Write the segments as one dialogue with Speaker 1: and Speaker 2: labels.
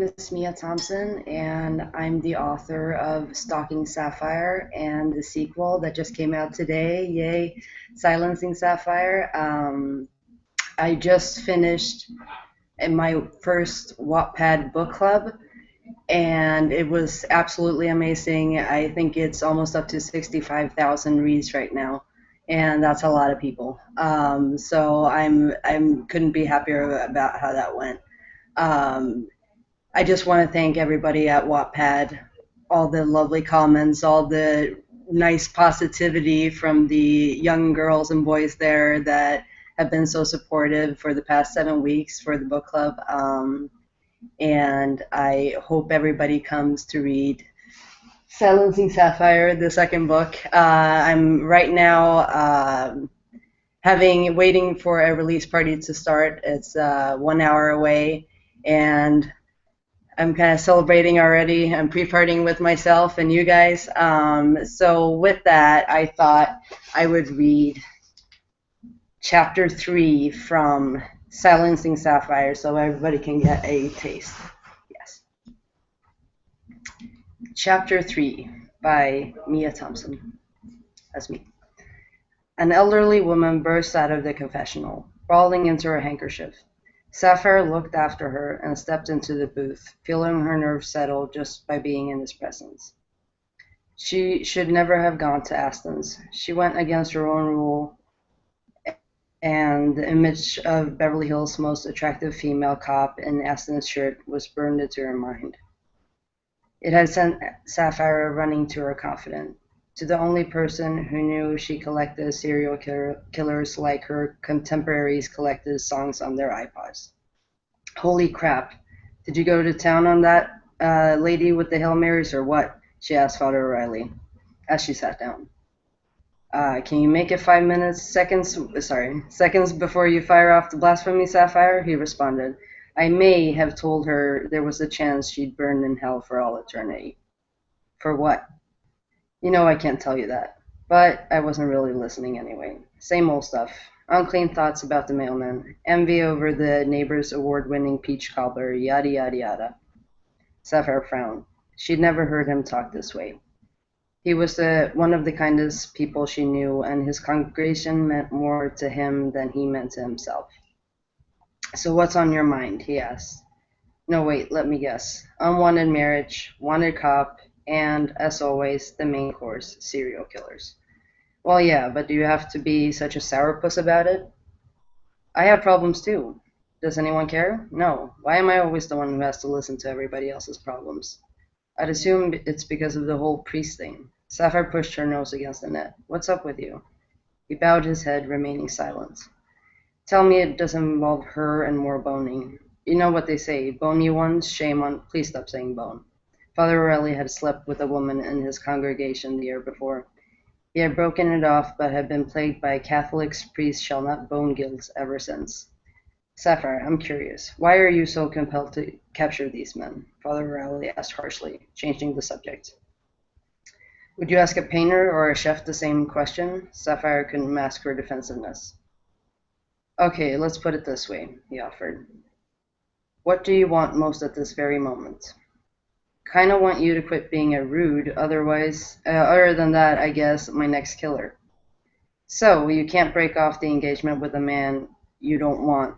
Speaker 1: is Mia Thompson, and I'm the author of Stalking Sapphire and the sequel that just came out today. Yay, Silencing Sapphire. I just finished in my first Wattpad book club, and it was absolutely amazing. I think it's almost up to 65,000 reads right now, and that's a lot of people. So I'm couldn't be happier about how that went. Um, I just want to thank everybody at Wattpad, all the lovely comments, all the nice positivity from the young girls and boys there that have been so supportive for the past 7 weeks for the book club. And I hope everybody comes to read Silencing Sapphire, the second book. I'm right now waiting for a release party to start. It's 1 hour away, and I'm kind of celebrating already. I'm pre-partying with myself and you guys. So with that, I thought I would read chapter 3 from Silencing Sapphire so everybody can get a taste. Yes. Chapter 3 by Mia Thompson. That's me. An elderly woman burst out of the confessional, crawling into her handkerchief. Sapphire looked after her and stepped into the booth, feeling her nerves settle just by being in his presence. She should never have gone to Aston's. She went against her own rule, and the image of Beverly Hills' most attractive female cop in Aston's shirt was burned into her mind. It had sent Sapphire running to her confidant, to the only person who knew she collected serial killers like her contemporaries collected songs on their iPods. Holy crap. Did you go to town on that lady with the Hail Marys or what? She asked Father O'Reilly as she sat down. Can you make it 5 seconds before you fire off the blasphemy, Sapphire? He responded. I may have told her there was a chance she'd burn in hell for all eternity. For what? You know I can't tell you that. But I wasn't really listening anyway. Same old stuff. Unclean thoughts about the mailman. Envy over the neighbor's award-winning peach cobbler, yada yada yada. Sapphire frowned. She'd never heard him talk this way. He was one of the kindest people she knew, and his congregation meant more to him than he meant to himself. So what's on your mind? He asked. No, wait, let me guess. Unwanted marriage, wanted cop, and, as always, the main course, serial killers. Well, yeah, but do you have to be such a sourpuss about it? I have problems too. Does anyone care? No. Why am I always the one who has to listen to everybody else's problems? I'd assume it's because of the whole priest thing. Sapphire pushed her nose against the net. What's up with you? He bowed his head, remaining silent. Tell me it doesn't involve her and more boning. You know what they say, bony ones, shame on... Please stop saying bone. Father O'Reilly had slept with a woman in his congregation the year before. He had broken it off, but had been plagued by Catholics, priests shall not bone guilds ever since. Sapphire, I'm curious. Why are you so compelled to capture these men? Father O'Reilly asked harshly, changing the subject. Would you ask a painter or a chef the same question? Sapphire couldn't mask her defensiveness. Okay, let's put it this way, he offered. What do you want most at this very moment? Kinda want you to quit being a rude, other than that, I guess, my next killer. So, you can't break off the engagement with a man you don't want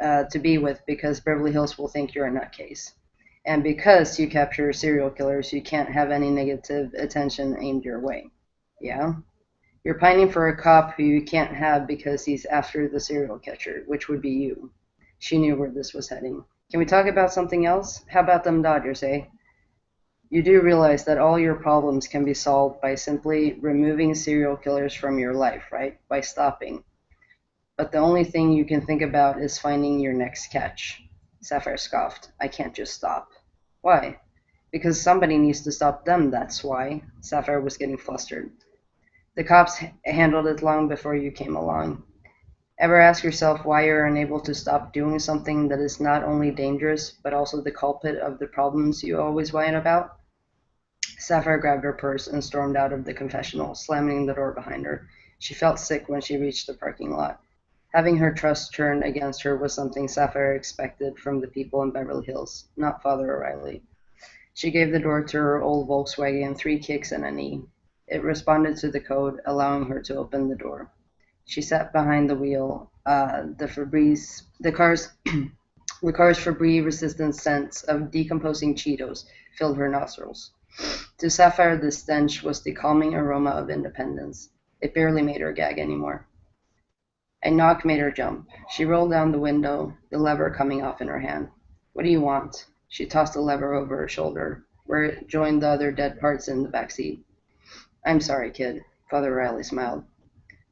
Speaker 1: to be with because Beverly Hills will think you're a nutcase. And because you capture serial killers, you can't have any negative attention aimed your way. Yeah? You're pining for a cop who you can't have because he's after the serial catcher, which would be you. She knew where this was heading. Can we talk about something else? How about them Dodgers, eh? You do realize that all your problems can be solved by simply removing serial killers from your life, right? By stopping. But the only thing you can think about is finding your next catch. Sapphire scoffed. I can't just stop. Why? Because somebody needs to stop them, that's why. Sapphire was getting flustered. The cops handled it long before you came along. Ever ask yourself why you're unable to stop doing something that is not only dangerous, but also the culprit of the problems you always whine about? Sapphire grabbed her purse and stormed out of the confessional, slamming the door behind her. She felt sick when she reached the parking lot. Having her trust turned against her was something Sapphire expected from the people in Beverly Hills, not Father O'Reilly. She gave the door to her old Volkswagen 3 kicks and a knee. It responded to the code, allowing her to open the door. She sat behind the wheel. The car's Febreze-resistant scent of decomposing Cheetos filled her nostrils. To Sapphire, the stench was the calming aroma of independence. It barely made her gag anymore. A knock made her jump. She rolled down the window, the lever coming off in her hand. What do you want? She tossed the lever over her shoulder, where it joined the other dead parts in the back seat. I'm sorry, kid. Father Riley smiled.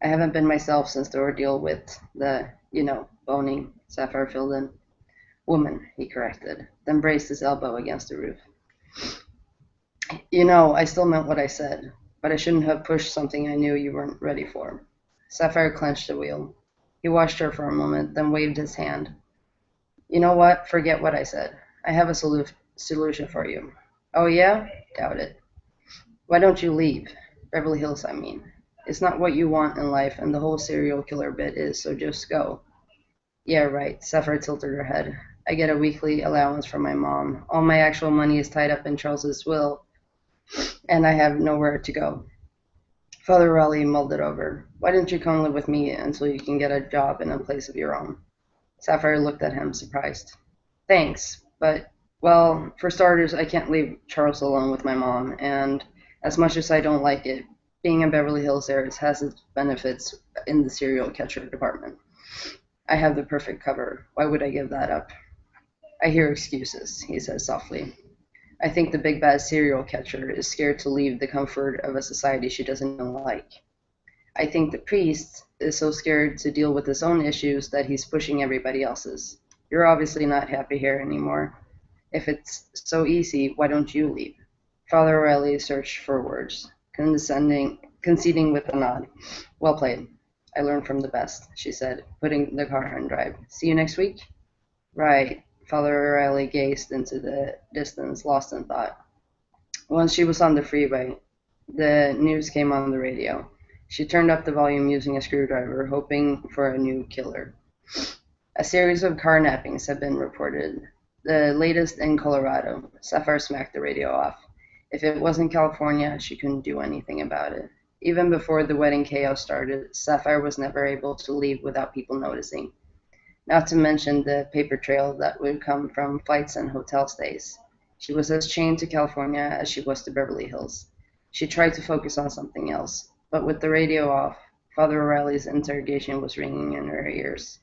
Speaker 1: I haven't been myself since the ordeal with the, boning, Sapphire filled in. Woman, he corrected, then braced his elbow against the roof. I still meant what I said, but I shouldn't have pushed something I knew you weren't ready for. Sapphire clenched the wheel. He watched her for a moment, then waved his hand. You know what? Forget what I said. I have a solution for you. Oh, yeah? Doubt it. Why don't you leave? Beverly Hills, I mean. It's not what you want in life, and the whole serial killer bit is, so just go. Yeah, right. Sapphire tilted her head. I get a weekly allowance from my mom. All my actual money is tied up in Charles's will, and I have nowhere to go. Father Raleigh mulled it over. Why don't you come live with me until you can get a job in a place of your own? Sapphire looked at him, surprised. Thanks, but, well, for starters, I can't leave Charles alone with my mom, and as much as I don't like it, being a Beverly Hills heiress has its benefits in the serial catcher department. I have the perfect cover. Why would I give that up? I hear excuses, he said softly. I think the big bad serial catcher is scared to leave the comfort of a society she doesn't even like. I think the priest is so scared to deal with his own issues that he's pushing everybody else's. You're obviously not happy here anymore. If it's so easy, why don't you leave? Father O'Reilly searched for words, conceding with a nod. Well played. I learned from the best, she said, putting the car in drive. See you next week? Right. Father O'Reilly gazed into the distance, lost in thought. Once she was on the freeway, the news came on the radio. She turned up the volume using a screwdriver, hoping for a new killer. A series of carnappings had been reported, the latest in Colorado. Sapphire smacked the radio off. If it wasn't California, she couldn't do anything about it. Even before the wedding chaos started, Sapphire was never able to leave without people noticing. Not to mention the paper trail that would come from flights and hotel stays. She was as chained to California as she was to Beverly Hills. She tried to focus on something else, but with the radio off, Father O'Reilly's interrogation was ringing in her ears.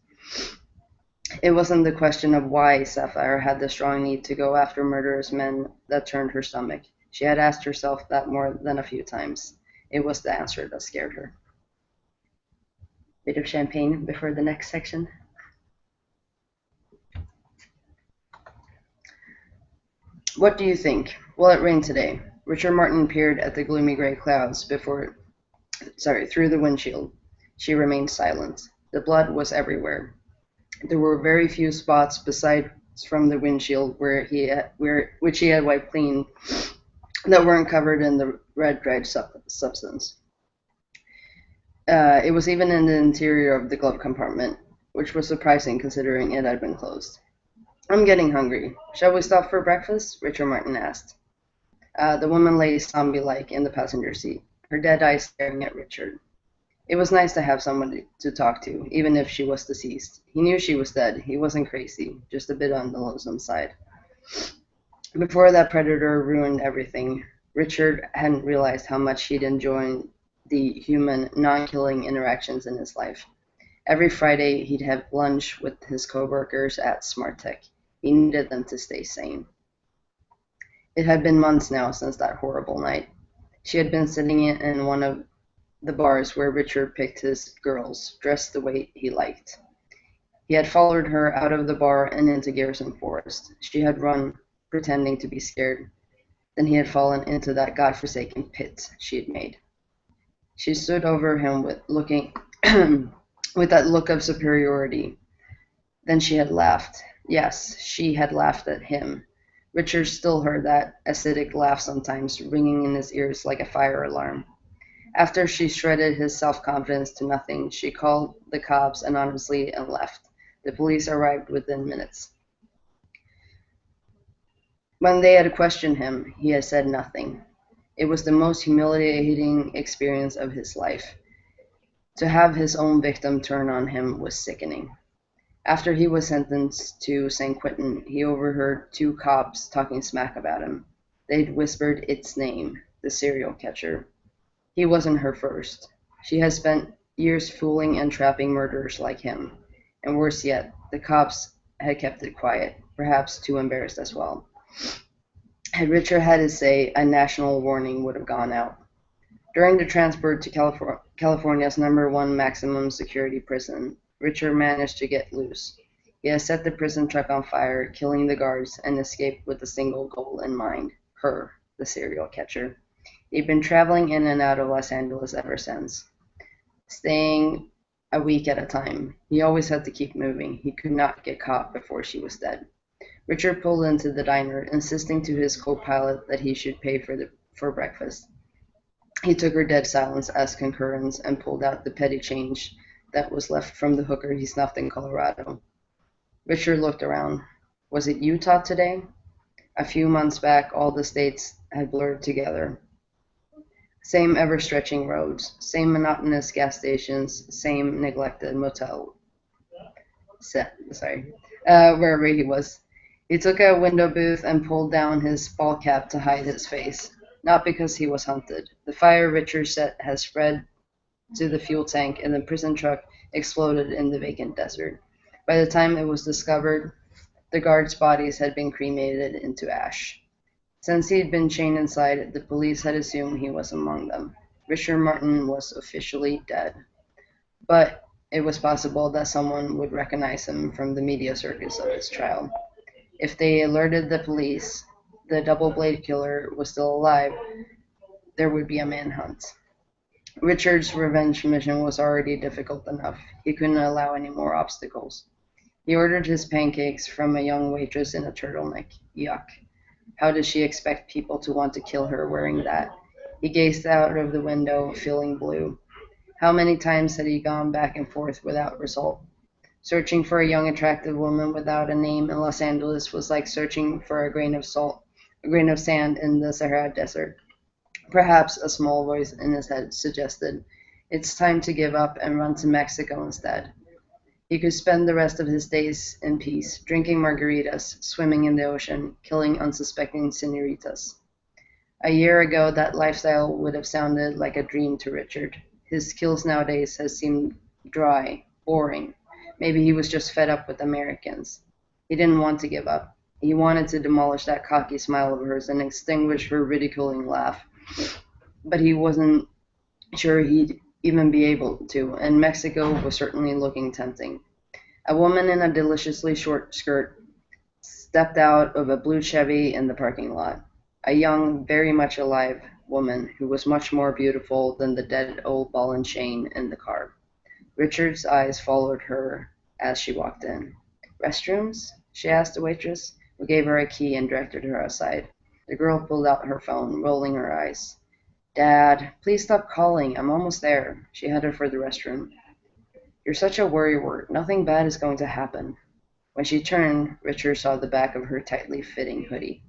Speaker 1: It wasn't the question of why Sapphire had the strong need to go after murderous men that turned her stomach. She had asked herself that more than a few times. It was the answer that scared her. Bit of champagne before the next section. What do you think? Will it rain today? Richard Martin peered at the gloomy gray clouds through the windshield. She remained silent. The blood was everywhere. There were very few spots besides from the windshield which he had wiped clean that weren't covered in the red dried substance. It was even in the interior of the glove compartment, which was surprising considering it had been closed. I'm getting hungry. Shall we stop for breakfast? Richard Martin asked. The woman lay zombie-like in the passenger seat, her dead eyes staring at Richard. It was nice to have someone to talk to, even if she was deceased. He knew she was dead. He wasn't crazy, just a bit on the lonesome side. Before that predator ruined everything, Richard hadn't realized how much he'd enjoyed the human, non-killing interactions in his life. Every Friday, he'd have lunch with his coworkers at Smart Tech. He needed them to stay sane. It had been months now since that horrible night. She had been sitting in one of the bars where Richard picked his girls, dressed the way he liked. He had followed her out of the bar and into Garrison Forest. She had run, pretending to be scared. Then he had fallen into that godforsaken pit she had made. She stood over him with that look of superiority. Then she had laughed. Yes, she had laughed at him. Richard still heard that acidic laugh sometimes, ringing in his ears like a fire alarm. After she shredded his self-confidence to nothing, she called the cops anonymously and left. The police arrived within minutes. When they had questioned him, he had said nothing. It was the most humiliating experience of his life. To have his own victim turn on him was sickening. After he was sentenced to St. Quentin, he overheard two cops talking smack about him. They'd whispered its name, the serial catcher. He wasn't her first. She had spent years fooling and trapping murderers like him. And worse yet, the cops had kept it quiet, perhaps too embarrassed as well. Had Richard had his say, a national warning would have gone out. During the transport to California's #1 maximum security prison, Richard managed to get loose. He had set the prison truck on fire, killing the guards, and escaped with a single goal in mind, her, the serial catcher. He'd been traveling in and out of Los Angeles ever since, staying a week at a time. He always had to keep moving. He could not get caught before she was dead. Richard pulled into the diner, insisting to his co-pilot that he should pay for breakfast. He took her dead silence as concurrence and pulled out the petty change that was left from the hooker he snuffed in Colorado. Richard looked around. Was it Utah today? A few months back, all the states had blurred together. Same ever-stretching roads, same monotonous gas stations, same neglected motel. Wherever he was. He took a window booth and pulled down his ball cap to hide his face. Not because he was hunted. The fire Richard set had spread to the fuel tank, and the prison truck exploded in the vacant desert. By the time it was discovered, the guards' bodies had been cremated into ash. Since he had been chained inside, the police had assumed he was among them. Richard Martin was officially dead. But it was possible that someone would recognize him from the media circus of his trial. If they alerted the police the double-blade killer was still alive, there would be a manhunt. Richard's revenge mission was already difficult enough. He couldn't allow any more obstacles. He ordered his pancakes from a young waitress in a turtleneck. Yuck. How does she expect people to want to kill her wearing that? He gazed out of the window, feeling blue. How many times had he gone back and forth without result? Searching for a young, attractive woman without a name in Los Angeles was like searching for a grain of sand in the Sahara Desert. Perhaps a small voice in his head suggested, it's time to give up and run to Mexico instead. He could spend the rest of his days in peace, drinking margaritas, swimming in the ocean, killing unsuspecting senoritas. A year ago, that lifestyle would have sounded like a dream to Richard. His skills nowadays have seemed dry, boring. Maybe he was just fed up with Americans. He didn't want to give up. He wanted to demolish that cocky smile of hers and extinguish her ridiculing laugh. But he wasn't sure he'd even be able to, and Mexico was certainly looking tempting. A woman in a deliciously short skirt stepped out of a blue Chevy in the parking lot. A young, very much alive woman who was much more beautiful than the dead old ball and chain in the car. Richard's eyes followed her as she walked in. Restrooms? She asked the waitress, who gave her a key and directed her outside. The girl pulled out her phone, rolling her eyes. Dad, please stop calling. I'm almost there. She headed for the restroom. You're such a worrywart. Nothing bad is going to happen. When she turned, Richard saw the back of her tightly fitting hoodie,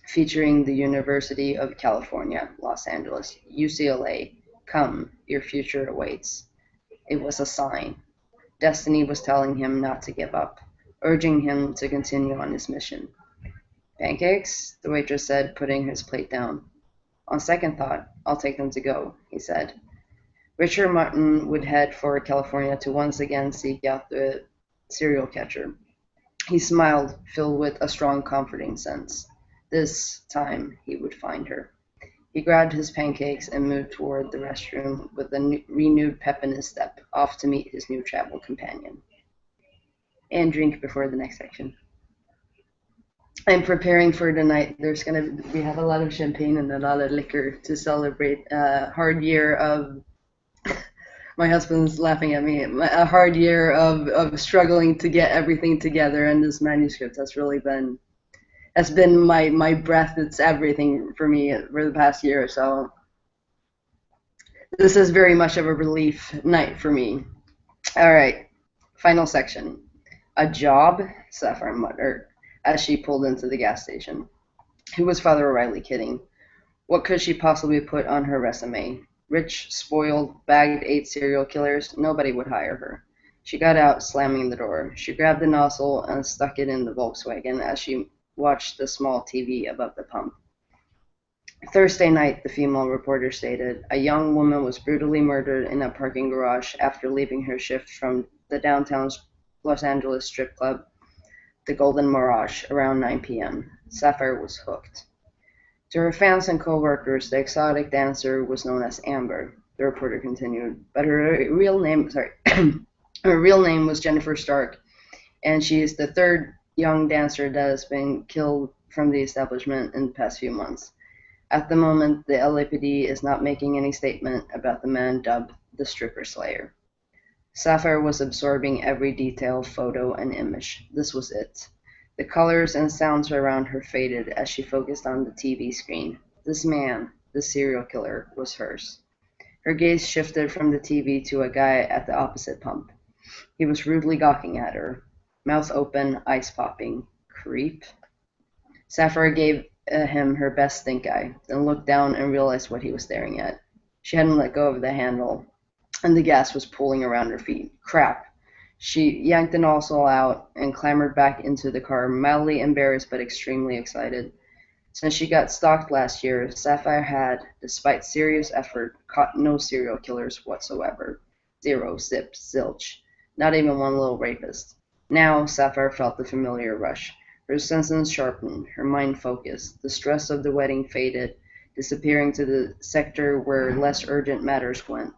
Speaker 1: featuring the University of California, Los Angeles, UCLA. Come, your future awaits. It was a sign. Destiny was telling him not to give up, urging him to continue on his mission. Pancakes? The waitress said, putting his plate down. On second thought, I'll take them to go, he said. Richard Martin would head for California to once again seek out the serial catcher. He smiled, filled with a strong, comforting sense. This time he would find her. He grabbed his pancakes and moved toward the restroom with a renewed pep in his step, off to meet his new travel companion. And drink before the next section. I'm preparing for the night. We have a lot of champagne and a lot of liquor to celebrate a hard year of, my husband's laughing at me, a hard year of struggling to get everything together, and this manuscript has been my breath. It's everything for me for the past year or so. This is very much of a relief night for me. All right, final section. A job? Sapphire muttered as she pulled into the gas station. Who was Father O'Reilly kidding? What could she possibly put on her resume? Rich, spoiled, bagged 8 serial killers? Nobody would hire her. She got out, slamming the door. She grabbed the nozzle and stuck it in the Volkswagen as she watched the small TV above the pump. Thursday night, the female reporter stated, a young woman was brutally murdered in a parking garage after leaving her shift from the downtown Los Angeles strip club, the Golden Mirage, around 9 p.m. Sapphire was hooked. To her fans and co-workers, the exotic dancer was known as Amber, the reporter continued, but her real name was Jennifer Stark, and she is the third young dancer that has been killed from the establishment in the past few months. At the moment, the LAPD is not making any statement about the man dubbed the Stripper Slayer. Sapphire was absorbing every detail, photo, and image. This was it. The colors and sounds around her faded as she focused on the TV screen. This man, the serial killer, was hers. Her gaze shifted from the TV to a guy at the opposite pump. He was rudely gawking at her, mouth open, eyes popping. Creep. Sapphire gave him her best stink eye, then looked down and realized what he was staring at. She hadn't let go of the handle, and the gas was pooling around her feet. Crap. She yanked the nozzle out and clambered back into the car, mildly embarrassed but extremely excited. Since she got stalked last year, Sapphire had, despite serious effort, caught no serial killers whatsoever. Zero, zip, zilch. Not even one little rapist. Now, Sapphire felt the familiar rush. Her senses sharpened, her mind focused. The stress of the wedding faded, disappearing to the sector where less urgent matters went.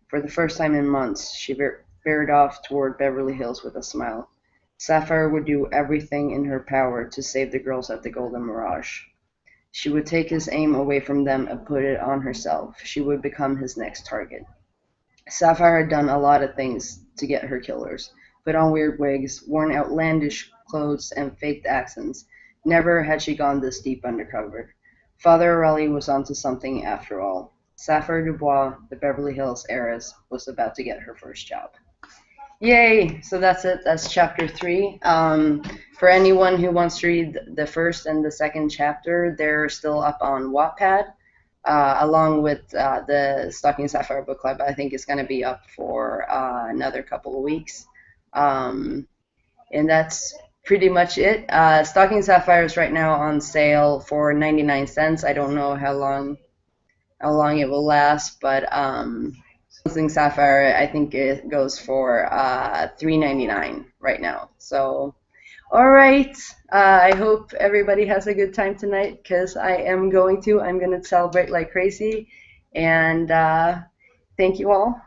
Speaker 1: For the first time in months, she veered off toward Beverly Hills with a smile. Sapphire would do everything in her power to save the girls at the Golden Mirage. She would take his aim away from them and put it on herself. She would become his next target. Sapphire had done a lot of things to get her killers. Put on weird wigs, worn outlandish clothes, and faked accents. Never had she gone this deep undercover. Father O'Reilly was onto something after all. Sapphire Dubois, the Beverly Hills heiress, was about to get her first job. Yay! So that's it. That's chapter 3. For anyone who wants to read the first and the second chapter, they're still up on Wattpad, along with the Stalking Sapphire book club. I think it's going to be up for another couple of weeks. And that's pretty much it. Stalking Sapphire is right now on sale for 99 cents. I don't know how long it will last, but Stalking Sapphire, I think it goes for $3.99 right now. So, all right. I hope everybody has a good time tonight, because I am going to. I'm going to celebrate like crazy. And thank you all.